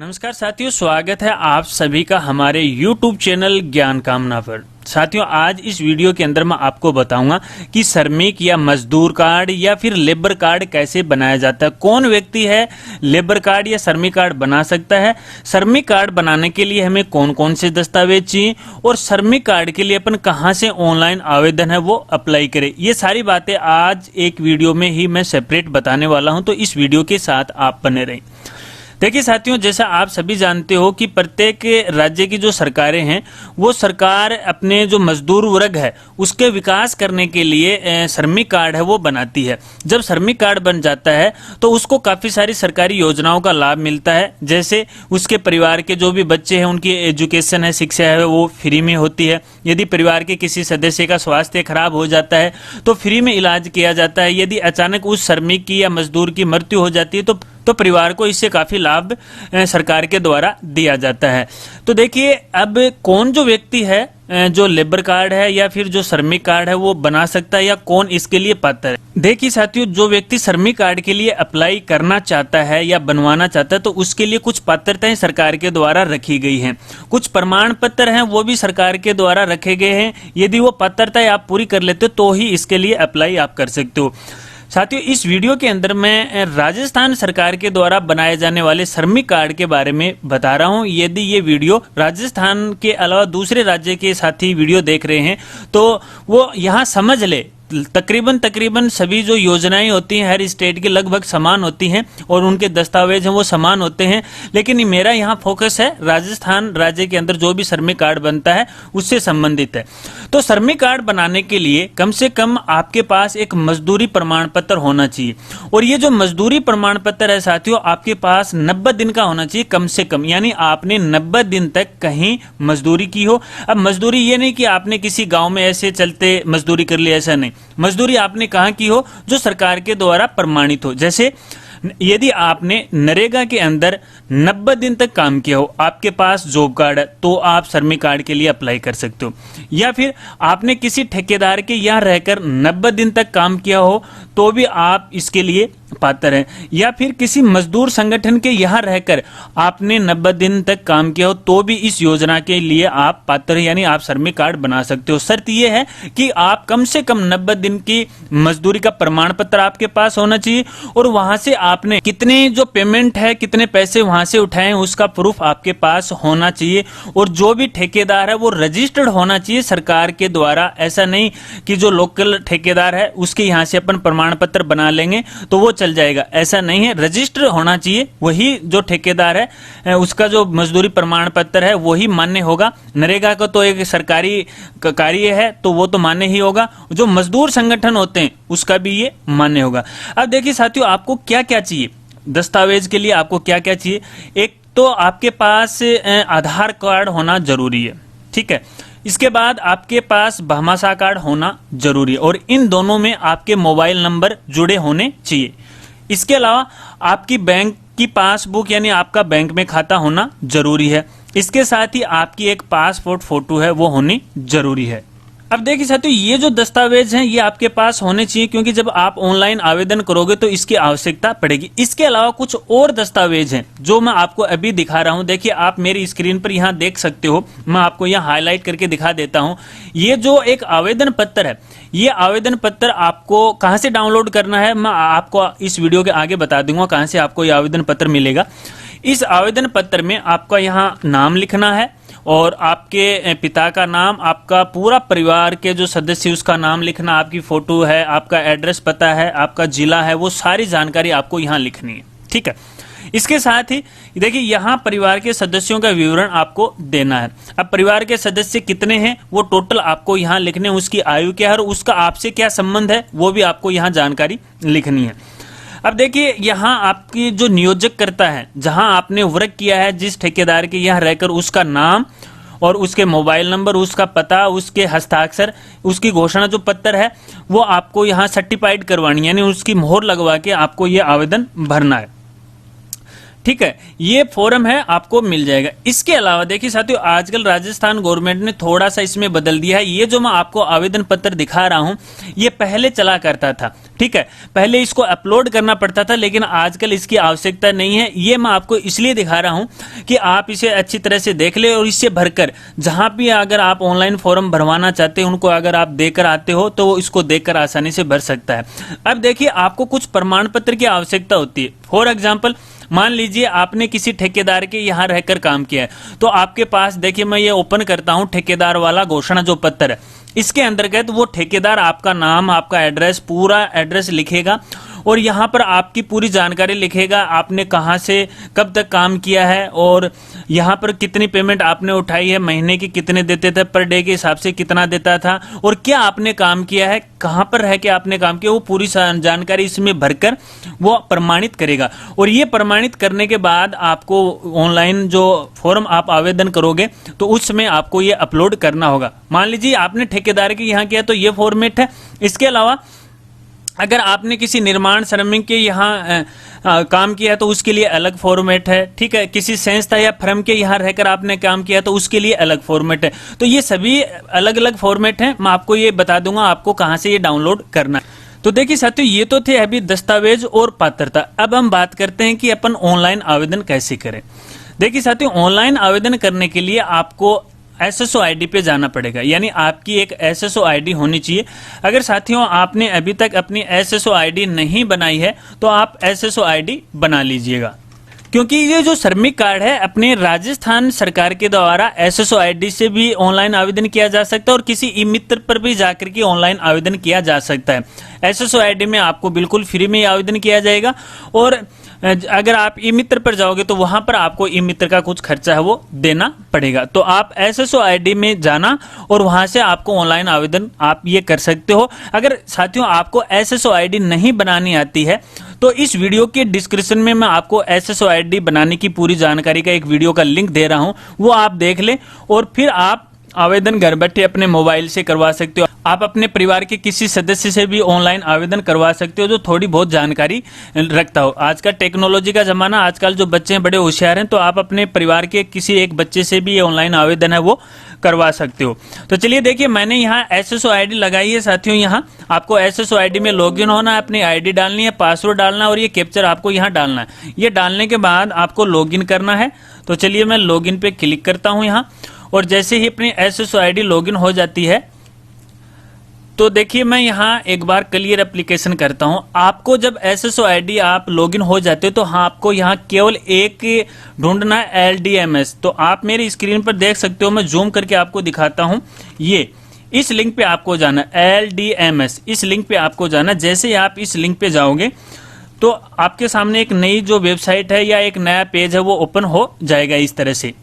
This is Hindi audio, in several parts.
नमस्कार साथियों, स्वागत है आप सभी का हमारे YouTube चैनल ज्ञान कामना पर। साथियों, आज इस वीडियो के अंदर मैं आपको बताऊंगा कि श्रमिक या मजदूर कार्ड या फिर लेबर कार्ड कैसे बनाया जाता है। कौन व्यक्ति है लेबर कार्ड या श्रमिक कार्ड बना सकता है, श्रमिक कार्ड बनाने के लिए हमें कौन कौन से दस्तावेज चाहिए और श्रमिक कार्ड के लिए अपन कहां से ऑनलाइन आवेदन है वो अप्लाई करें। ये सारी बातें आज एक वीडियो में ही मैं सेपरेट बताने वाला हूं, तो इस वीडियो के साथ आप बने रहें। देखिए साथियों, जैसा आप सभी जानते हो कि प्रत्येक राज्य की जो सरकारें हैं वो सरकार अपने जो मजदूर वर्ग है उसके विकास करने के लिए श्रमिक कार्ड है वो बनाती है। जब श्रमिक कार्ड बन जाता है तो उसको काफ़ी सारी सरकारी योजनाओं का लाभ मिलता है। जैसे उसके परिवार के जो भी बच्चे हैं उनकी एजुकेशन है, शिक्षा है वो फ्री में होती है। यदि परिवार के किसी सदस्य का स्वास्थ्य खराब हो जाता है तो फ्री में इलाज किया जाता है। यदि अचानक उस श्रमिक की या मजदूर की मृत्यु हो जाती है तो परिवार को इससे काफी लाभ सरकार के द्वारा दिया जाता है। तो देखिए, अब कौन जो व्यक्ति है जो लेबर कार्ड है या फिर जो श्रमिक कार्ड है वो बना सकता है या कौन इसके लिए पात्र है। देखिए साथियों, जो व्यक्ति श्रमिक कार्ड के लिए अप्लाई करना चाहता है या बनवाना चाहता है तो उसके लिए कुछ पात्रताएं सरकार के द्वारा रखी गई हैं। कुछ प्रमाण पत्र हैं वो भी सरकार के द्वारा रखे गए हैं। यदि वो पात्रताएं आप पूरी कर लेते हो तो ही इसके लिए अप्लाई आप कर सकते हो। साथियों, इस वीडियो के अंदर मैं राजस्थान सरकार के द्वारा बनाए जाने वाले श्रमिक कार्ड के बारे में बता रहा हूं। यदि ये वीडियो राजस्थान के अलावा दूसरे राज्य के साथी वीडियो देख रहे हैं तो वो यहाँ समझ ले, तकरीबन सभी जो योजनाएं होती हैं हर स्टेट की लगभग समान होती हैं और उनके दस्तावेज हैं वो समान होते हैं। लेकिन मेरा यहाँ फोकस है राजस्थान राज्य के अंदर जो भी श्रमिक कार्ड बनता है उससे संबंधित है। तो श्रमिक कार्ड बनाने के लिए कम से कम आपके पास एक मजदूरी प्रमाण पत्र होना चाहिए। और ये जो मजदूरी प्रमाण पत्र है साथियों, आपके पास 90 दिन का होना चाहिए कम से कम, यानी आपने 90 दिन तक कहीं मजदूरी की हो। अब मजदूरी ये नहीं कि आपने किसी गाँव में ऐसे चलते मजदूरी कर ली, ऐसा नहीं। मजदूरी आपने कहां की हो जो सरकार के द्वारा प्रमाणित हो। जैसे यदि आपने नरेगा के अंदर 90 दिन तक काम किया हो, आपके पास जॉब कार्ड है, तो आप श्रमिक कार्ड के लिए अप्लाई कर सकते हो। या फिर आपने किसी ठेकेदार के यहाँ रहकर 90 दिन तक काम किया हो तो भी आप इसके लिए पात्र हैं। या फिर किसी मजदूर संगठन के यहाँ रहकर आपने 90 दिन तक काम किया हो तो भी इस योजना के लिए आप पात्र हैं, यानी आप श्रमिक कार्ड बना सकते हो। शर्त यह है कि आप कम से कम 90 दिन की मजदूरी का प्रमाण पत्र आपके पास होना चाहिए और वहां से आपने कितने जो पेमेंट है, कितने पैसे वहां से उठाए उसका प्रूफ आपके पास होना चाहिए। और जो भी ठेकेदार है वो रजिस्टर्ड होना चाहिए सरकार के द्वारा। ऐसा नहीं कि जो लोकल ठेकेदार है उसके यहाँ से अपन प्रमाण पत्र बना लेंगे तो वो चल जाएगा, ऐसा नहीं है। रजिस्टर होना चाहिए, वही जो ठेकेदार है उसका जो मजदूरी प्रमाण पत्र है वही मान्य होगा। नरेगा का तो एक सरकारी कार्य है तो वो तो मान्य ही होगा, जो मजदूर संगठन होते हैं उसका भी ये मान्य होगा। अब देखिए साथियों, आपको क्या क्या चाहिए दस्तावेज के लिए, आपको क्या क्या चाहिए। एक तो आपके पास आधार कार्ड होना जरूरी है, ठीक है। इसके बाद आपके पास भामाशाह कार्ड होना जरूरी है और इन दोनों में आपके मोबाइल नंबर जुड़े होने चाहिए। इसके अलावा आपकी बैंक की पासबुक यानी आपका बैंक में खाता होना जरूरी है। इसके साथ ही आपकी एक पासपोर्ट फोटो है वो होनी जरूरी है। अब देखिए साथियों, ये जो दस्तावेज हैं ये आपके पास होने चाहिए क्योंकि जब आप ऑनलाइन आवेदन करोगे तो इसकी आवश्यकता पड़ेगी। इसके अलावा कुछ और दस्तावेज हैं जो मैं आपको अभी दिखा रहा हूं। देखिए, आप मेरी स्क्रीन पर यहाँ देख सकते हो, मैं आपको यहाँ हाईलाइट करके दिखा देता हूं। ये जो एक आवेदन पत्र है, ये आवेदन पत्र आपको कहाँ से डाउनलोड करना है मैं आपको इस वीडियो के आगे बता दूंगा कहाँ से आपको ये आवेदन पत्र मिलेगा। इस आवेदन पत्र में आपका यहाँ नाम लिखना है और आपके पिता का नाम, आपका पूरा परिवार के जो सदस्य उसका नाम लिखना, आपकी फोटो है, आपका एड्रेस पता है, आपका जिला है, वो सारी जानकारी आपको यहाँ लिखनी है, ठीक है। इसके साथ ही देखिए यहाँ परिवार के सदस्यों का विवरण आपको देना है। अब परिवार के सदस्य कितने हैं वो टोटल आपको यहाँ लिखने, उसकी आयु क्या है और उसका आपसे क्या संबंध है वो भी आपको यहाँ जानकारी लिखनी है। अब देखिए, यहाँ आपकी जो नियोजक करता है, जहां आपने वर्क किया है, जिस ठेकेदार के यहाँ रहकर उसका नाम और उसके मोबाइल नंबर, उसका पता, उसके हस्ताक्षर, उसकी घोषणा जो पत्र है वो आपको यहाँ सर्टिफाइड करवानी, यानी उसकी मोहर लगवा के आपको ये आवेदन भरना है। ठीक है, ये फॉर्म है, आपको मिल जाएगा। इसके अलावा देखिए साथियों, आजकल राजस्थान गवर्नमेंट ने थोड़ा सा इसमें बदल दिया है। ये जो मैं आपको आवेदन पत्र दिखा रहा हूं, ये पहले चला करता था, ठीक है, पहले इसको अपलोड करना पड़ता था, लेकिन आजकल इसकी आवश्यकता नहीं है। ये मैं आपको इसलिए दिखा रहा हूं कि आप इसे अच्छी तरह से देख ले और इससे भरकर जहां भी अगर आप ऑनलाइन फॉर्म भरवाना चाहते हैं, उनको अगर आप देकर आते हो तो वो इसको देखकर आसानी से भर सकता है। अब देखिए, आपको कुछ प्रमाण पत्र की आवश्यकता होती है। फॉर एग्जाम्पल, मान लीजिए आपने किसी ठेकेदार के यहां रहकर काम किया है, तो आपके पास देखिए, मैं ये ओपन करता हूं ठेकेदार वाला घोषणा जो पत्र है, इसके अंतर्गत वो ठेकेदार आपका नाम, आपका एड्रेस, पूरा एड्रेस लिखेगा और यहाँ पर आपकी पूरी जानकारी लिखेगा। आपने कहाँ से कब तक काम किया है और यहाँ पर कितनी पेमेंट आपने उठाई है, महीने की कितने देते थे, पर डे के हिसाब से कितना देता था और क्या आपने काम किया है, कहाँ पर रह के आपने काम किया, वो पूरी जानकारी इसमें भरकर वो प्रमाणित करेगा। और ये प्रमाणित करने के बाद आपको ऑनलाइन जो फॉर्म आप आवेदन करोगे तो उसमें आपको ये अपलोड करना होगा। मान लीजिए आपने ठेकेदार के यहाँ किया तो ये फॉर्मेट है। इसके अलावा अगर आपने किसी निर्माण श्रमिक के यहाँ काम किया तो उसके लिए अलग फॉर्मेट है, ठीक है। किसी संस्था या फर्म के यहाँ रहकर आपने काम किया तो उसके लिए अलग फॉर्मेट है। तो ये सभी अलग अलग फॉर्मेट हैं, मैं आपको ये बता दूंगा आपको कहाँ से ये डाउनलोड करना है। तो देखिए साथियों, ये तो थे अभी दस्तावेज और पात्रता। अब हम बात करते हैं कि अपन ऑनलाइन आवेदन कैसे करें। देखिए साथियों, ऑनलाइन आवेदन करने के लिए आपको एसएसओ आईडी पे जाना पड़ेगा, यानी आपकी एक एसएसओ आईडी होनी चाहिए। अगर साथियों आपने अभी तक अपनी एसएसओ आईडी नहीं बनाई है तो आप एसएसओ आईडी बना लीजिएगा, क्योंकि ये जो श्रमिक कार्ड है अपने राजस्थान सरकार के द्वारा एसएसओ आईडी से भी ऑनलाइन आवेदन किया जा सकता है और किसी ई मित्र पर भी जाकर के ऑनलाइन आवेदन किया जा सकता है। एसएसओ आईडी में आपको बिल्कुल फ्री में आवेदन किया जाएगा और अगर आप ई मित्र पर जाओगे तो वहां पर आपको ई मित्र का कुछ खर्चा है वो देना पड़ेगा। तो आप एसएसओ आईडी में जाना और वहां से आपको ऑनलाइन आवेदन आप ये कर सकते हो। अगर साथियों आपको एसएसओ आईडी नहीं बनानी आती है तो इस वीडियो के डिस्क्रिप्शन में मैं आपको एसएसओ आईडी बनाने की पूरी जानकारी का एक वीडियो का लिंक दे रहा हूं, वो आप देख ले और फिर आप आवेदन घर बैठे अपने मोबाइल से करवा सकते हो। आप अपने परिवार के किसी सदस्य से भी ऑनलाइन आवेदन करवा सकते हो जो थोड़ी बहुत जानकारी रखता हो। आज का टेक्नोलॉजी का जमाना, आजकल जो बच्चे हैं बड़े होशियार हैं, तो आप अपने परिवार के किसी एक बच्चे से भी ये ऑनलाइन आवेदन है वो करवा सकते हो। तो चलिए देखिए, मैंने यहाँ एसएसओ आईडी लगाई है साथियों। यहाँ आपको एसएसओ आईडी में लॉगिन होना है, अपनी आईडी डालनी है, पासवर्ड डालना है और ये कैप्चर आपको यहाँ डालना है। ये डालने के बाद आपको लॉगिन करना है। तो चलिए मैं लॉगिन पे क्लिक करता हूँ यहाँ, और जैसे ही अपनी एसएसओ आईडी लॉगिन हो जाती है तो देखिए मैं यहाँ एक बार क्लियर एप्लीकेशन करता हूँ। आपको जब एसएसओ आईडी आप लॉगिन हो जाते हो तो हाँ, आपको यहाँ केवल एक ढूंढना है, एलडीएमएस। तो आप मेरी स्क्रीन पर देख सकते हो, मैं जूम करके आपको दिखाता हूँ। ये इस लिंक पे आपको जाना, एलडीएमएस, इस लिंक पे आपको जाना। जैसे ही आप इस लिंक पे जाओगे तो आपके सामने एक नई जो वेबसाइट है या एक नया पेज है वो ओपन हो जाएगा इस तरह से।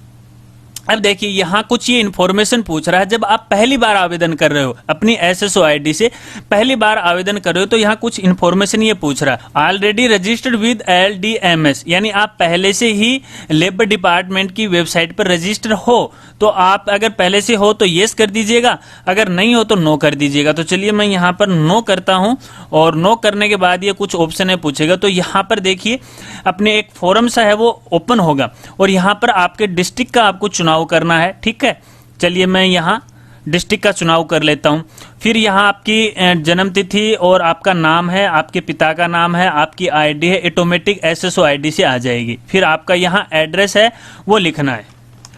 अब देखिए यहाँ कुछ ये इन्फॉर्मेशन पूछ रहा है। जब आप पहली बार आवेदन कर रहे हो अपनी एसएसओ आईडी से पहली बार आवेदन कर रहे हो तो यहाँ कुछ इन्फॉर्मेशन ये पूछ रहा है, ऑलरेडी रजिस्टर्ड विद एलडीएमएस, यानी आप पहले से ही लेबर डिपार्टमेंट की वेबसाइट पर रजिस्टर हो। तो आप अगर पहले से हो तो येस कर दीजिएगा, अगर नहीं हो तो नो कर दीजिएगा। तो चलिए मैं यहाँ पर नो करता हूँ और नो करने के बाद ये कुछ ऑप्शन है पूछेगा। तो यहाँ पर देखिए अपने एक फॉर्म सा है वो ओपन होगा और यहाँ पर आपके डिस्ट्रिक्ट का आपको चुनाव करना है, ठीक है। चलिए मैं यहाँ डिस्ट्रिक्ट का चुनाव कर लेता हूँ। फिर यहाँ आपकी जन्म तिथि और आपका नाम है, आपके पिता का नाम है, आपकी आईडी है, ऑटोमेटिक एसएसओ आईडी से आ जाएगी। फिर आपका यहाँ एड्रेस है वो लिखना है।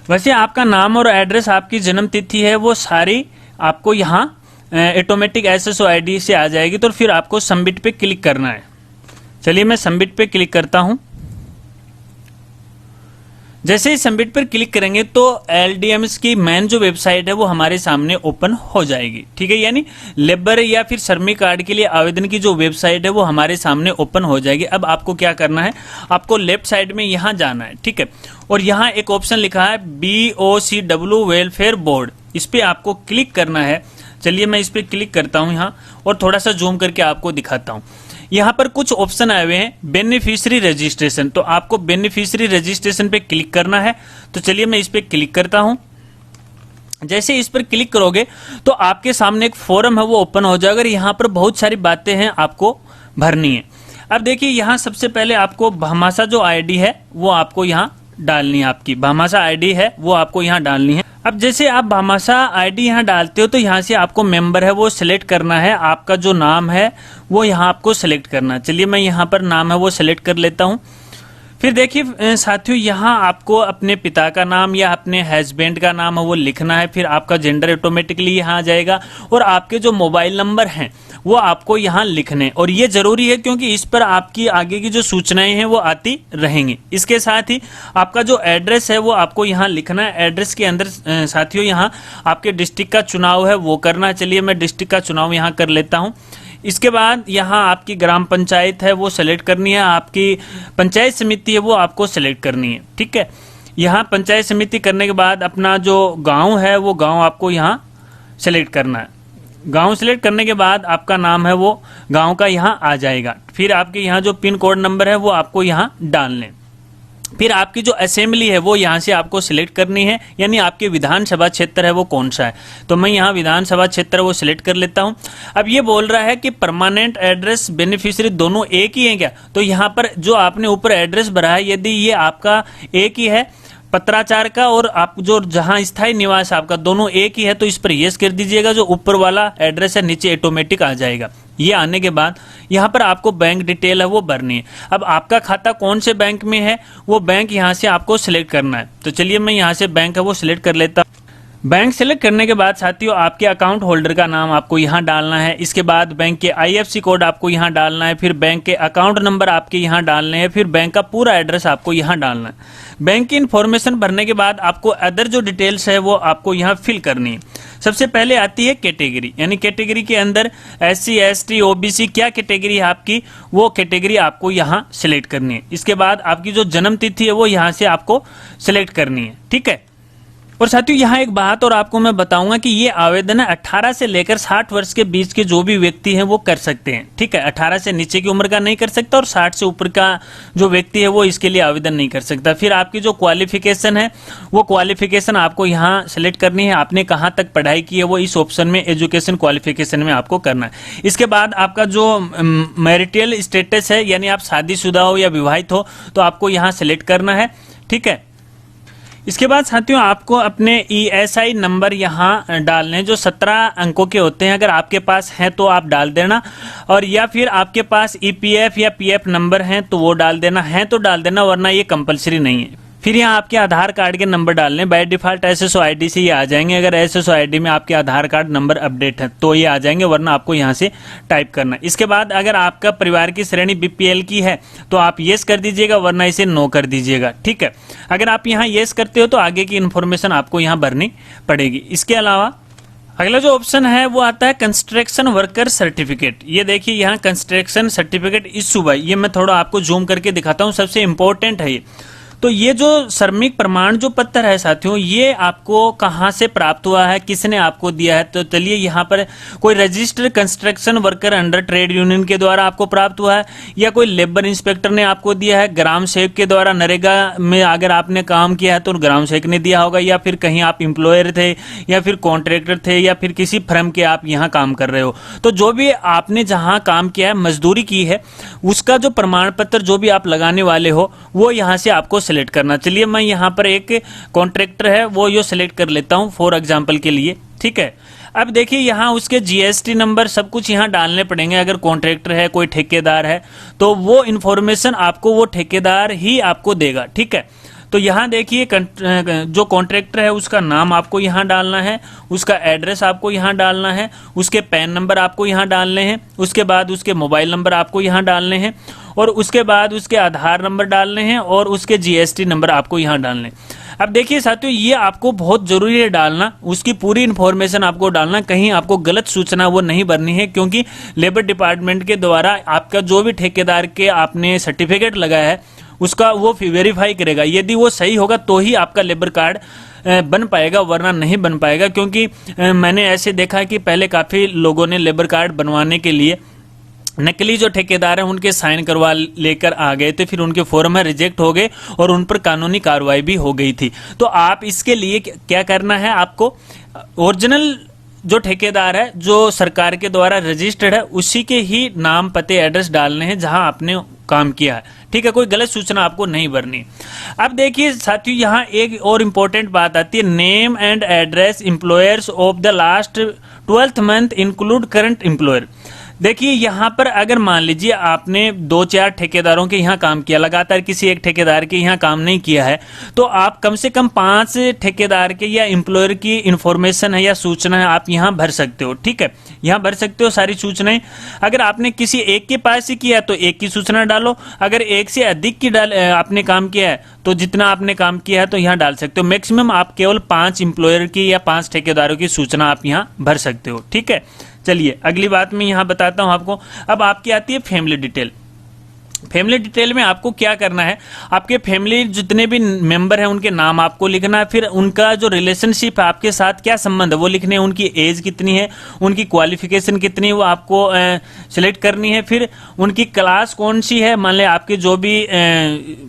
वैसे आपका नाम और एड्रेस, आपकी जन्म तिथि है वो सारी आपको यहाँ ऑटोमेटिक एसएसओ आईडी से आ जाएगी। तो फिर आपको सबमिट पे क्लिक करना है। चलिए मैं सबमिट पे क्लिक करता हूँ। जैसे ही सबमिट पर क्लिक करेंगे तो एलडीएमएस की मेन जो वेबसाइट है वो हमारे सामने ओपन हो जाएगी, ठीक है। यानी लेबर या फिर श्रमिक कार्ड के लिए आवेदन की जो वेबसाइट है वो हमारे सामने ओपन हो जाएगी। अब आपको क्या करना है, आपको लेफ्ट साइड में यहाँ जाना है, ठीक है। और यहाँ एक ऑप्शन लिखा है BOCW वेलफेयर बोर्ड, इस पे आपको क्लिक करना है। चलिए मैं इस पे क्लिक करता हूँ यहाँ और थोड़ा सा जूम करके आपको दिखाता हूँ। यहाँ पर कुछ ऑप्शन आए हुए हैं, बेनिफिशियरी रजिस्ट्रेशन। तो आपको बेनिफिशियरी रजिस्ट्रेशन पे क्लिक करना है। तो चलिए मैं इस पे क्लिक करता हूँ। जैसे इस पर क्लिक करोगे तो आपके सामने एक फॉर्म है वो ओपन हो जाएगा। यहाँ पर बहुत सारी बातें हैं आपको भरनी है। अब देखिए यहाँ सबसे पहले आपको भामाशाह जो आईडी है वो आपको यहाँ डालनी है, आपकी भामाशाह आईडी है वो आपको यहाँ डालनी है। अब जैसे आप भामाशाह आईडी यहाँ डालते हो तो यहाँ से आपको मेंबर है वो सिलेक्ट करना है, आपका जो नाम है वो यहाँ आपको सिलेक्ट करना है। चलिए मैं यहाँ पर नाम है वो सिलेक्ट कर लेता हूँ। फिर देखिए साथियों यहाँ आपको अपने पिता का नाम या अपने हस्बैंड का नाम है वो लिखना है। फिर आपका जेंडर ऑटोमेटिकली यहाँ आ जाएगा और आपके जो मोबाइल नंबर हैं वो आपको यहाँ लिखने, और ये जरूरी है क्योंकि इस पर आपकी आगे की जो सूचनाएं हैं वो आती रहेंगी। इसके साथ ही आपका जो एड्रेस है वो आपको यहाँ लिखना है। एड्रेस के अंदर साथियों यहाँ आपके डिस्ट्रिक्ट का चुनाव है वो करना। चलिए मैं डिस्ट्रिक्ट का चुनाव यहाँ कर लेता हूँ। इसके बाद यहाँ आपकी ग्राम पंचायत है वो सेलेक्ट करनी है, आपकी पंचायत समिति है वो आपको सेलेक्ट करनी है। ठीक है, यहाँ पंचायत समिति करने के बाद अपना जो गांव है वो गांव आपको यहाँ सेलेक्ट करना है। गांव सेलेक्ट करने के बाद आपका नाम है वो गांव का यहाँ आ जाएगा। फिर आपके यहाँ जो पिन कोड नंबर है वो आपको यहाँ डालने। फिर आपकी जो असेंबली है वो यहाँ से आपको सिलेक्ट करनी है, यानी आपके विधानसभा क्षेत्र है वो कौन सा है। तो मैं यहाँ विधानसभा क्षेत्र वो सिलेक्ट कर लेता हूँ। अब ये बोल रहा है कि परमानेंट एड्रेस बेनिफिशियरी दोनों एक ही है क्या, तो यहाँ पर जो आपने ऊपर एड्रेस भरा है यदि ये आपका एक ही है पत्राचार का और आप जो जहां स्थायी निवास आपका दोनों एक ही है तो इस पर यस कर दीजिएगा। जो ऊपर वाला एड्रेस है नीचे ऑटोमेटिक आ जाएगा। ये आने के बाद यहाँ पर आपको बैंक डिटेल है वो भरनी है। अब आपका खाता कौन से बैंक में है वो बैंक यहाँ से आपको सिलेक्ट करना है। तो चलिए मैं यहाँ से बैंक है वो सिलेक्ट कर लेता हूँ। बैंक सेलेक्ट करने के बाद साथियों आपके अकाउंट होल्डर का नाम आपको यहाँ डालना है। इसके बाद बैंक के IFSC कोड आपको यहाँ डालना है। फिर बैंक के अकाउंट नंबर आपके यहाँ डालने हैं। फिर बैंक का पूरा एड्रेस आपको यहाँ डालना है। बैंक की इन्फॉर्मेशन भरने के बाद आपको अदर जो डिटेल्स है वो आपको यहाँ फिल करनी है। सबसे पहले आती है कैटेगरी, यानी कैटेगरी के अंदर SC ST OBC क्या कैटेगरी है आपकी, वो कैटेगरी आपको यहाँ सिलेक्ट करनी है। इसके बाद आपकी जो जन्म तिथि है वो यहाँ से आपको सिलेक्ट करनी है। ठीक है, और साथियों यहाँ एक बात और आपको मैं बताऊंगा कि ये आवेदन 18 से लेकर 60 वर्ष के बीच के जो भी व्यक्ति हैं वो कर सकते हैं। ठीक है, 18 से नीचे की उम्र का नहीं कर सकता और 60 से ऊपर का जो व्यक्ति है वो इसके लिए आवेदन नहीं कर सकता। फिर आपकी जो क्वालिफिकेशन है वो क्वालिफिकेशन आपको यहाँ सेलेक्ट करनी है। आपने कहाँ तक पढ़ाई की है वो इस ऑप्शन में एजुकेशन क्वालिफिकेशन में आपको करना है। इसके बाद आपका जो मैरिटल स्टेटस है, यानी आप शादीशुदा हो या विवाहित हो, तो आपको यहाँ सेलेक्ट करना है। ठीक है, इसके बाद साथियों आपको अपने ESI नंबर यहाँ डालने हैं जो 17 अंकों के होते हैं। अगर आपके पास है तो आप डाल देना, और या फिर आपके पास EPF या PF नंबर हैं तो वो डाल देना, है तो डाल देना, वरना ये कंपलसरी नहीं है। फिर यहाँ आपके आधार कार्ड के नंबर डालने। बाय डिफॉल्ट SSO ID से ये आ जाएंगे। अगर SSO ID में आपके आधार कार्ड नंबर अपडेट है तो ये आ जाएंगे, वरना आपको यहाँ से टाइप करना। इसके बाद अगर आपका परिवार की श्रेणी BPL की है तो आप येस कर दीजिएगा, वरना इसे नो कर दीजिएगा। ठीक है, अगर आप यहाँ येस करते हो तो आगे की इन्फॉर्मेशन आपको यहाँ भरनी पड़ेगी। इसके अलावा अगला जो ऑप्शन है वो आता है कंस्ट्रक्शन वर्कर सर्टिफिकेट। ये देखिए यहाँ कंस्ट्रक्शन सर्टिफिकेट इशू बाय, ये मैं थोड़ा आपको जूम करके दिखाता हूँ, सबसे इंपॉर्टेंट है ये। तो ये जो श्रमिक प्रमाण जो पत्र है साथियों, ये आपको कहाँ से प्राप्त हुआ है, किसने आपको दिया है, तो चलिए यहाँ पर कोई registered construction worker under trade union के द्वारा आपको प्राप्त हुआ है, या कोई लेबर इंस्पेक्टर ने आपको दिया है, ग्राम सेवक के द्वारा नरेगा में अगर आपने काम किया है तो ग्राम सेवक ने दिया होगा, या फिर कहीं आप एम्प्लॉयर थे या फिर कॉन्ट्रैक्टर थे या फिर किसी फर्म के आप यहाँ काम कर रहे हो। तो जो भी आपने जहाँ काम किया है, मजदूरी की है, उसका जो प्रमाण पत्र जो भी आप लगाने वाले हो वो यहाँ से आपको सिलेक्ट करना। चलिए मैं यहाँ पर एक कॉन्ट्रैक्टर है वो यो सिलेक्ट कर लेता हूँ फॉर एग्जांपल के लिए। ठीक है, अब देखिए यहाँ उसके GST नंबर सब कुछ यहाँ डालने पड़ेंगे। अगर कॉन्ट्रैक्टर है, कोई ठेकेदार है, तो वो इन्फॉर्मेशन आपको वो ठेकेदार ही आपको देगा। ठीक है, तो यहाँ देखिए जो कॉन्ट्रैक्टर है उसका नाम आपको यहाँ डालना है, उसका एड्रेस आपको यहाँ डालना है, उसके पैन नंबर आपको यहाँ डालने हैं, उसके बाद उसके मोबाइल नंबर आपको यहाँ डालने हैं, और उसके बाद उसके आधार नंबर डालने हैं, और उसके GST नंबर आपको यहाँ डालने हैं। अब देखिए साथियों ये आपको बहुत जरूरी है डालना, उसकी पूरी इन्फॉर्मेशन आपको डालना, कहीं आपको गलत सूचना वो नहीं भरनी है, क्योंकि लेबर डिपार्टमेंट के द्वारा आपका जो भी ठेकेदार के आपने सर्टिफिकेट लगाया है उसका वो वेरीफाई करेगा। यदि वो सही होगा तो ही आपका लेबर कार्ड बन पाएगा, वरना नहीं बन पाएगा। क्योंकि मैंने ऐसे देखा कि पहले काफ़ी लोगों ने लेबर कार्ड बनवाने के लिए नकली जो ठेकेदार हैं उनके साइन करवा लेकर आ गए थे, फिर उनके फॉर्म में रिजेक्ट हो गए और उन पर कानूनी कार्रवाई भी हो गई थी। तो आप इसके लिए क्या करना है, आपको ओरिजिनल जो ठेकेदार है जो सरकार के द्वारा रजिस्टर्ड है उसी के ही नाम, पते, एड्रेस डालने हैं जहां आपने काम किया है। ठीक है, कोई गलत सूचना आपको नहीं भरनी। अब देखिए साथियों, यहाँ एक और इम्पोर्टेंट बात आती है, name and address employers of the last 12th month include current employer. देखिए यहाँ पर अगर मान लीजिए आपने 2-4 ठेकेदारों के यहाँ काम किया, लगातार किसी एक ठेकेदार के यहाँ काम नहीं किया है, तो आप कम से कम 5 ठेकेदार के या एम्प्लॉयर की इंफॉर्मेशन है या सूचना है आप यहाँ भर सकते हो। ठीक है, यहाँ भर सकते हो सारी सूचनाएं। अगर आपने किसी एक के पास ही किया तो एक की सूचना डालो, अगर एक से अधिक की आपने काम किया है तो जितना आपने काम किया है तो यहाँ डाल सकते हो। मैक्सिमम आप केवल 5 एम्प्लॉयर की या 5 ठेकेदारों की सूचना आप यहाँ भर सकते हो। ठीक है, चलिए अगली बात मैं यहाँ बताता हूँ आपको। अब आपकी आती है फैमिली डिटेल। फैमिली डिटेल में आपको क्या करना है, आपके फैमिली जितने भी मेंबर हैं उनके नाम आपको लिखना है, फिर उनका जो रिलेशनशिप है आपके साथ क्या संबंध है वो लिखने हैं, उनकी एज कितनी है, उनकी क्वालिफिकेशन कितनी है वो आपको सिलेक्ट करनी है, फिर उनकी क्लास कौन सी है, मान लें आपके जो भी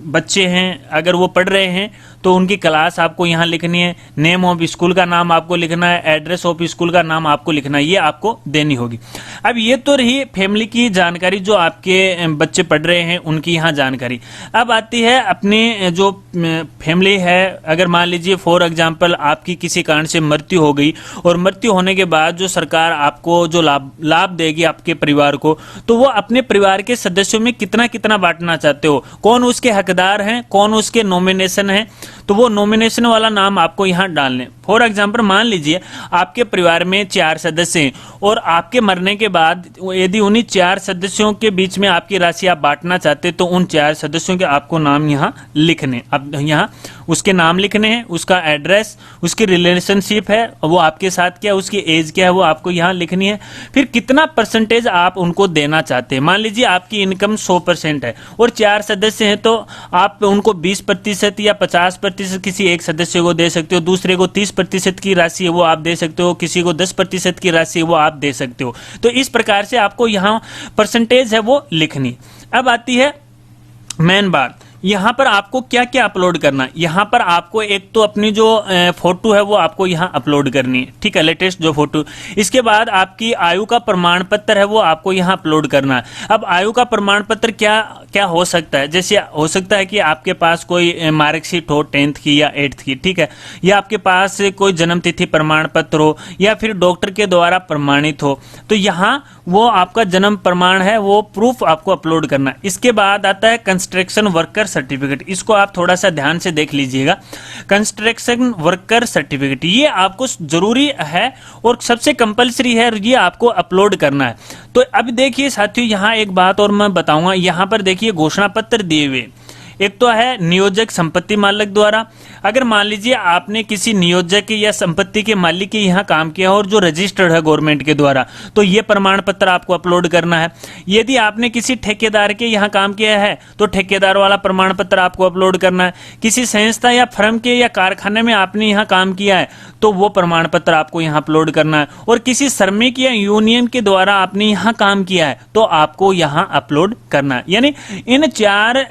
बच्चे हैं अगर वो पढ़ रहे हैं तो उनकी क्लास आपको यहाँ लिखनी है, नेम ऑफ स्कूल का नाम आपको लिखना है, एड्रेस ऑफ स्कूल का नाम आपको लिखना है, ये आपको देनी होगी। अब ये तो रही फैमिली की जानकारी, जो आपके बच्चे पढ़ रहे हैं उनकी यहाँ जानकारी। अब आती है अपनी जो फैमिली है, अगर मान लीजिए फॉर एग्जांपल आपकी किसी कारण से मृत्यु हो गई और मृत्यु होने के बाद जो सरकार आपको जो लाभ देगी आपके परिवार को, तो वो अपने परिवार के सदस्यों में कितना कितना बांटना चाहते हो, कौन उसके हकदार हैं, कौन उसके नॉमिनेशन है, तो वो नॉमिनेशन वाला नाम आपको यहाँ डालने। फॉर एग्जांपल मान लीजिए आपके परिवार में 4 सदस्य हैं और आपके मरने के बाद यदि उन्हीं 4 सदस्यों के बीच में आपकी राशि आप बांटना चाहते तो उन 4 सदस्यों के आपको नाम यहाँ लिखने। अब यहाँ उसके नाम लिखने हैं, उसका एड्रेस, उसकी रिलेशनशिप है वो आपके साथ क्या, उसकी एज क्या है वो आपको यहाँ लिखनी है, फिर कितना परसेंटेज आप उनको देना चाहते हैं। मान लीजिए आपकी इनकम 100% है और 4 सदस्य हैं तो आप उनको 20% या 50% किसी एक सदस्य को दे सकते हो, दूसरे को 30% की राशि है वो आप दे सकते हो, किसी को 10% की राशि है वो आप दे सकते हो। तो इस प्रकार से आपको यहाँ परसेंटेज है वो लिखनी। अब आती है मेन बात, यहाँ पर आपको क्या क्या अपलोड करना है। यहाँ पर आपको एक तो अपनी जो फोटो है वो आपको यहाँ अपलोड करनी है, ठीक है, लेटेस्ट जो फोटो। इसके बाद आपकी आयु का प्रमाण पत्र है वो आपको यहाँ अपलोड करना है। अब आयु का प्रमाण पत्र क्या क्या हो सकता है, जैसे हो सकता है कि आपके पास कोई मार्कशीट हो 10th की या 8th की, ठीक है, या आपके पास कोई जन्म तिथि प्रमाण पत्र हो या फिर डॉक्टर के द्वारा प्रमाणित हो, तो यहाँ वो आपका जन्म प्रमाण है वो प्रूफ आपको अपलोड करना है। इसके बाद आता है कंस्ट्रक्शन वर्कर सर्टिफिकेट, इसको आप थोड़ा सा ध्यान से देख लीजिएगा। कंस्ट्रक्शन वर्कर सर्टिफिकेट ये आपको जरूरी है और सबसे कंपलसरी है, ये आपको अपलोड करना है। तो अब देखिए साथियों, यहाँ एक बात और मैं बताऊंगा, यहाँ पर देखिए घोषणा पत्र दिए हुए, एक तो है नियोजक संपत्ति मालिक द्वारा। अगर मान लीजिए आपने किसी नियोजक या संपत्ति के मालिक के यहाँ काम किया और जो रजिस्टर्ड है गवर्नमेंट के द्वारा, तो ये प्रमाण पत्र आपको अपलोड करना है। यदि आपने किसी ठेकेदार के यहाँ काम किया है तो ठेकेदार वाला प्रमाण पत्र आपको अपलोड करना है। किसी संस्था या फर्म के या कारखाने में आपने यहाँ काम किया है तो वो प्रमाण पत्र आपको यहाँ अपलोड करना है। और किसी श्रमिक या यूनियन के द्वारा आपने यहाँ काम किया है तो आपको यहाँ अपलोड करना है। यानी इन 4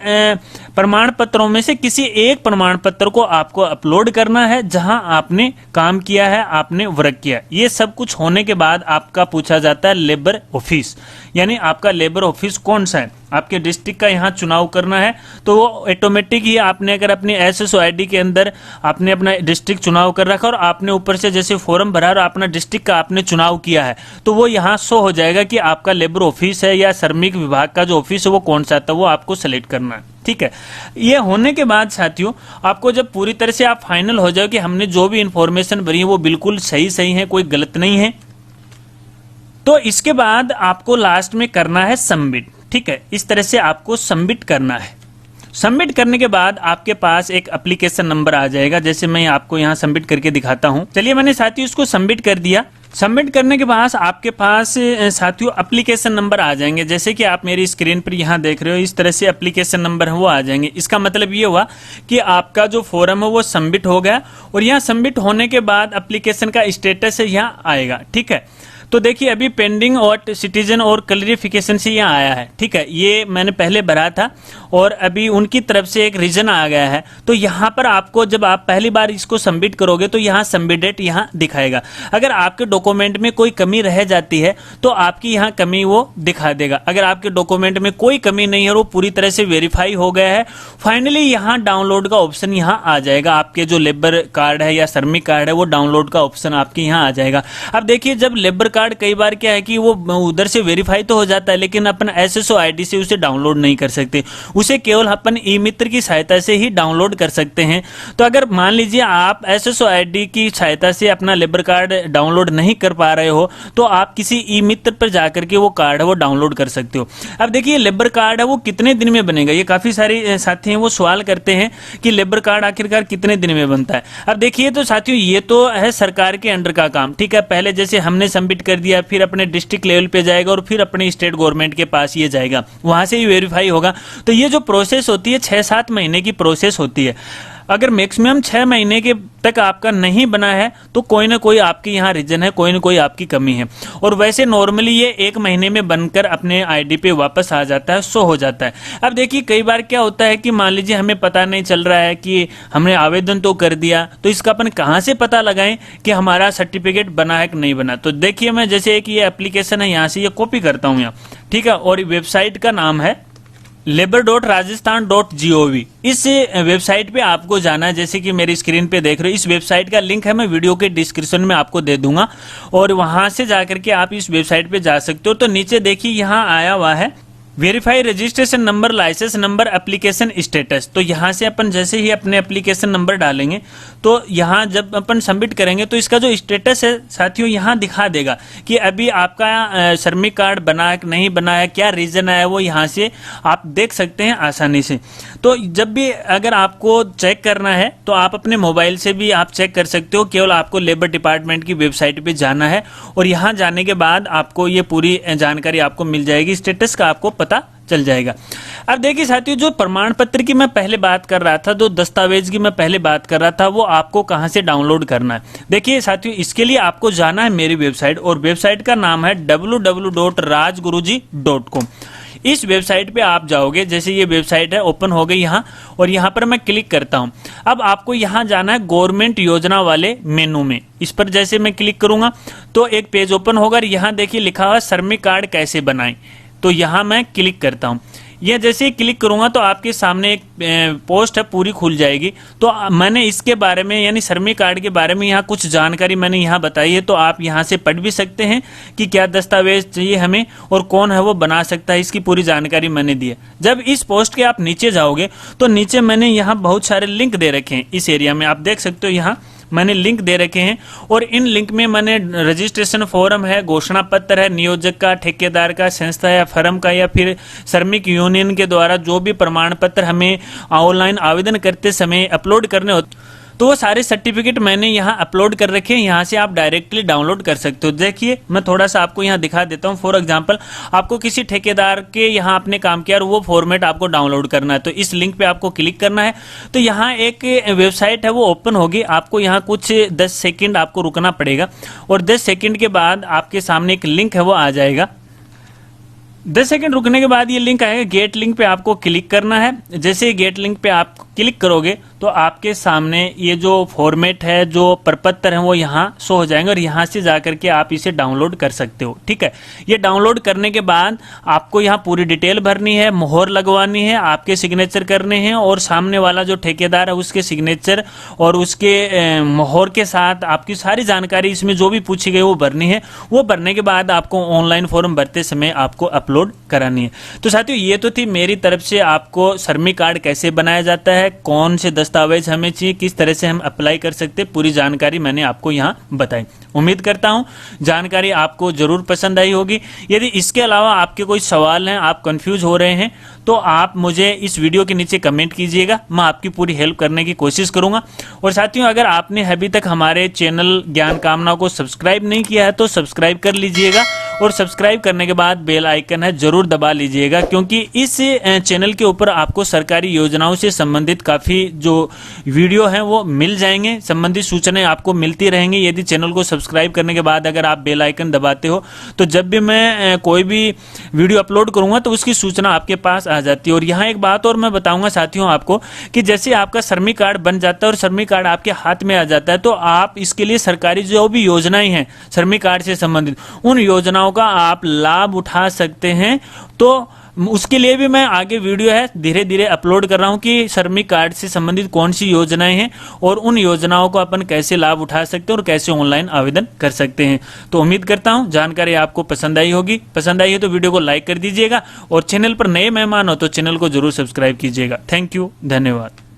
प्रमाण पत्रों में से किसी एक प्रमाण पत्र को आपको अपलोड करना है जहां आपने काम किया है, आपने वर्क किया। ये सब कुछ होने के बाद आपका पूछा जाता है लेबर ऑफिस, यानी आपका लेबर ऑफिस कौन सा है। आपके डिस्ट्रिक्ट का यहाँ चुनाव करना है तो वो ऑटोमेटिक ही आपने अगर अपनी SSOID के अंदर आपने अपना डिस्ट्रिक्ट चुनाव कर रखा और आपने ऊपर से जैसे फॉर्म भरा और अपना डिस्ट्रिक्ट का आपने चुनाव किया है तो वो यहाँ शो हो जाएगा कि आपका लेबर ऑफिस है या श्रमिक विभाग का जो ऑफिस है वो कौन सा था, वो आपको सेलेक्ट करना है। ठीक है, ये होने के बाद साथियों आपको जब पूरी तरह से आप फाइनल हो जाओ कि हमने जो भी इंफॉर्मेशन भरी है वो बिल्कुल सही है, कोई गलत नहीं है, तो इसके बाद आपको लास्ट में करना है सबमिट। ठीक है, इस तरह से आपको सबमिट करना है। सबमिट करने के बाद आपके पास एक एप्लीकेशन नंबर आ जाएगा, जैसे मैं आपको यहाँ सबमिट करके दिखाता हूँ। चलिए मैंने साथियों इसको सबमिट कर दिया। सबमिट करने के बाद आपके पास साथियों एप्लीकेशन नंबर आ जाएंगे, जैसे कि आप मेरी स्क्रीन पर यहाँ देख रहे हो, इस तरह से एप्लीकेशन नंबर है वो आ जाएंगे। इसका मतलब ये हुआ कि आपका जो फॉर्म है वो सबमिट हो गया और यहाँ सबमिट होने के बाद एप्लीकेशन का स्टेटस है यहाँ आएगा। ठीक है, तो देखिए अभी पेंडिंग और सिटीजन और क्लैरिफिकेशन से यहाँ आया है। ठीक है, ये मैंने पहले भरा था और अभी उनकी तरफ से एक रीजन आ गया है। तो यहाँ पर आपको जब आप पहली बार इसको सबमिट करोगे तो यहाँ सबमिट डेट यहाँ दिखाएगा। अगर आपके डॉक्यूमेंट में कोई कमी रह जाती है तो आपकी यहाँ कमी वो दिखा देगा। अगर आपके डॉक्यूमेंट में कोई कमी नहीं है, वो पूरी तरह से वेरीफाई हो गया है, फाइनली यहाँ डाउनलोड का ऑप्शन यहाँ आ जाएगा। आपके जो लेबर कार्ड है या श्रमिक कार्ड है वो डाउनलोड का ऑप्शन आपके यहाँ आ जाएगा। अब देखिए, जब लेबर कार्ड कई बार क्या है कि वो उधर से वेरीफाई तो हो जाता है, लेकिन अपन एसएसओ आईडी से उसे डाउनलोड नहीं कर सकते। उसे केवल अपन ई मित्र की सहायता से ही डाउनलोड कर सकते हैं। तो अगर मान लीजिए आप एसएसओ आईडी की सहायता से अपना लेबर कार्ड डाउनलोड नहीं कर पा रहे हो तो आप किसी ई मित्र पर जाकर के वो कार्ड है वो डाउनलोड कर सकते हो। अब देखिए, लेबर कार्ड है वो कितने दिन में बनेगा, ये काफी सारे साथी हैं वो सवाल करते हैं कि लेबर कार्ड आखिरकार कितने दिन में बनता है। अब देखिए तो साथियों, ये तो है सरकार के अंडर का काम, ठीक है। पहले जैसे हमने सबमिट कर दिया, फिर अपने डिस्ट्रिक्ट लेवल पे जाएगा और फिर अपने स्टेट गवर्नमेंट के पास ये जाएगा, वहां से ही वेरीफाई होगा। तो ये जो प्रोसेस होती है 6-7 महीने की प्रोसेस होती है। अगर मैक्सिमम 6 महीने के तक आपका नहीं बना है तो कोई ना कोई आपकी यहाँ रीजन है, कोई ना कोई आपकी कमी है। और वैसे नॉर्मली ये 1 महीने में बनकर अपने आईडी पे वापस आ जाता है, शो हो जाता है। अब देखिए, कई बार क्या होता है कि मान लीजिए हमें पता नहीं चल रहा है कि हमने आवेदन तो कर दिया, तो इसका अपन कहाँ से पता लगाएं कि हमारा सर्टिफिकेट बना है कि नहीं बना। तो देखिए, मैं जैसे एक ये एप्लीकेशन है, यहाँ से ये कॉपी करता हूँ यहाँ, ठीक है। और वेबसाइट का नाम है labor.rajasthan.gov। इस वेबसाइट पे आपको जाना है, जैसे कि मेरी स्क्रीन पे देख रहे हो। इस वेबसाइट का लिंक है मैं वीडियो के डिस्क्रिप्शन में आपको दे दूंगा और वहां से जाकर के आप इस वेबसाइट पे जा सकते हो। तो नीचे देखिए यहाँ आया हुआ है verify registration number, licence number, application status. तो यहाँ से अपन जैसे ही अपने एप्लीकेशन नंबर डालेंगे तो यहाँ जब अपन सबमिट करेंगे तो इसका जो स्टेटस है साथियों यहाँ दिखा देगा कि अभी आपका श्रमिक कार्ड बना है कि नहीं बना है, क्या रीजन है, वो यहाँ से आप देख सकते हैं आसानी से। तो जब भी अगर आपको चेक करना है तो आप अपने मोबाइल से भी आप चेक कर सकते हो। केवल आपको लेबर डिपार्टमेंट की वेबसाइट पे जाना है और यहाँ जाने के बाद आपको ये पूरी जानकारी आपको मिल जाएगी, स्टेटस का आपको पता चल जाएगा। अब देखिए साथियों, जो प्रमाण पत्र की मैं पहले बात कर रहा था, जो दस्तावेज की मैं पहले बात कर रहा था, वो आपको कहां से डाउनलोड करना है। देखिए साथियों, इसके लिए आपको जाना है मेरी वेबसाइट, और वेबसाइट का नाम है www.rajguruji.com। इस वेबसाइट पे आप जाओगे, जैसे ये वेबसाइट है ओपन हो गई यहाँ, और यहाँ पर मैं क्लिक करता हूँ। अब आपको यहाँ जाना है गवर्नमेंट योजना वाले मेनू में। इस पर जैसे मैं क्लिक करूंगा तो एक पेज ओपन होगा। यहाँ देखिए लिखा हुआ श्रमिक कार्ड कैसे बनाएं, तो यहाँ मैं क्लिक करता हूँ। यह जैसे ही क्लिक करूंगा तो आपके सामने एक पोस्ट है पूरी खुल जाएगी। तो मैंने इसके बारे में यानी श्रमिक कार्ड के बारे में यहाँ कुछ जानकारी मैंने यहाँ बताई है, तो आप यहाँ से पढ़ भी सकते हैं कि क्या दस्तावेज चाहिए हमें और कौन है वो बना सकता है, इसकी पूरी जानकारी मैंने दी है। जब इस पोस्ट के आप नीचे जाओगे तो नीचे मैंने यहाँ बहुत सारे लिंक दे रखे हैं। इस एरिया में आप देख सकते हो, यहाँ मैंने लिंक दे रखे हैं और इन लिंक में मैंने रजिस्ट्रेशन फॉर्म है, घोषणा पत्र है, नियोजक का, ठेकेदार का, संस्था या फर्म का या फिर श्रमिक यूनियन के द्वारा जो भी प्रमाण पत्र हमें ऑनलाइन आवेदन करते समय अपलोड करने होते, तो वो सारे सर्टिफिकेट मैंने यहाँ अपलोड कर रखे हैं। यहाँ से आप डायरेक्टली डाउनलोड कर सकते हो। देखिए मैं थोड़ा सा आपको यहाँ दिखा देता हूँ। फॉर एग्जांपल, आपको किसी ठेकेदार के यहाँ आपने काम किया और वो फॉर्मेट आपको डाउनलोड करना है, तो इस लिंक पे आपको क्लिक करना है। तो यहाँ एक वेबसाइट है वो ओपन होगी। आपको यहाँ कुछ 10 सेकेंड आपको रुकना पड़ेगा और 10 सेकेंड के बाद आपके सामने एक लिंक है वो आ जाएगा। 10 सेकंड रुकने के बाद ये लिंक आएगा, गेट लिंक पे आपको क्लिक करना है। जैसे गेट लिंक पे आप क्लिक करोगे तो आपके सामने ये जो फॉर्मेट है, जो प्रपत्र है, वो यहाँ शो हो जाएंगे और यहाँ से जाकर के आप इसे डाउनलोड कर सकते हो। ठीक है, ये डाउनलोड करने के बाद आपको यहाँ पूरी डिटेल भरनी है, मोहर लगवानी है, आपके सिग्नेचर करने हैं और सामने वाला जो ठेकेदार है उसके सिग्नेचर और उसके मोहर के साथ आपकी सारी जानकारी इसमें जो भी पूछी गई वो भरनी है। वो भरने के बाद आपको ऑनलाइन फॉर्म भरते समय आपको अपलोड करानी है। तो साथियों, ये तो थी मेरी तरफ से आपको श्रमिक कार्ड कैसे बनाया जाता है, कौन से दस्तावेज हमें चाहिए, किस तरह से हम अप्लाई कर सकते हैं, पूरी जानकारी मैंने आपको यहाँ बताई। उम्मीद करता हूँ जानकारी आपको जरूर पसंद आई होगी। यदि इसके अलावा आपके कोई सवाल हैं, आप कंफ्यूज हो रहे हैं, तो आप मुझे इस वीडियो के नीचे कमेंट कीजिएगा, मैं आपकी पूरी हेल्प करने की कोशिश करूंगा। और साथियों, अगर आपने अभी तक हमारे चैनल ज्ञान कामना को सब्सक्राइब नहीं किया है तो सब्सक्राइब कर लीजिएगा और सब्सक्राइब करने के बाद बेल आइकन है जरूर दबा लीजिएगा, क्योंकि इस चैनल के ऊपर आपको सरकारी योजनाओं से संबंधित काफ़ी जो वीडियो हैं वो मिल जाएंगे, संबंधित सूचनाएं आपको मिलती रहेंगी। यदि चैनल को सब्सक्राइब करने के बाद अगर आप बेल आइकन दबाते हो तो जब भी मैं कोई भी वीडियो अपलोड करूंगा तो उसकी सूचना आपके पास आ जाती है। और यहाँ एक बात और मैं बताऊंगा साथियों आपको कि जैसे आपका श्रमिक कार्ड बन जाता है और श्रमिक कार्ड आपके हाथ में आ जाता है तो आप इसके लिए सरकारी जो भी योजनाएं हैं श्रमिक कार्ड से संबंधित, उन योजनाओं का आप लाभ उठा सकते हैं। तो उसके लिए भी मैं आगे वीडियो है धीरे धीरे अपलोड कर रहा हूं कि श्रमिक कार्ड से संबंधित कौन सी योजनाएं हैं और उन योजनाओं को अपन कैसे लाभ उठा सकते हैं और कैसे ऑनलाइन आवेदन कर सकते हैं। तो उम्मीद करता हूं जानकारी आपको पसंद आई होगी। पसंद आई है तो वीडियो को लाइक कर दीजिएगा और चैनल पर नए मेहमान हो तो चैनल को जरूर सब्सक्राइब कीजिएगा। थैंक यू, धन्यवाद।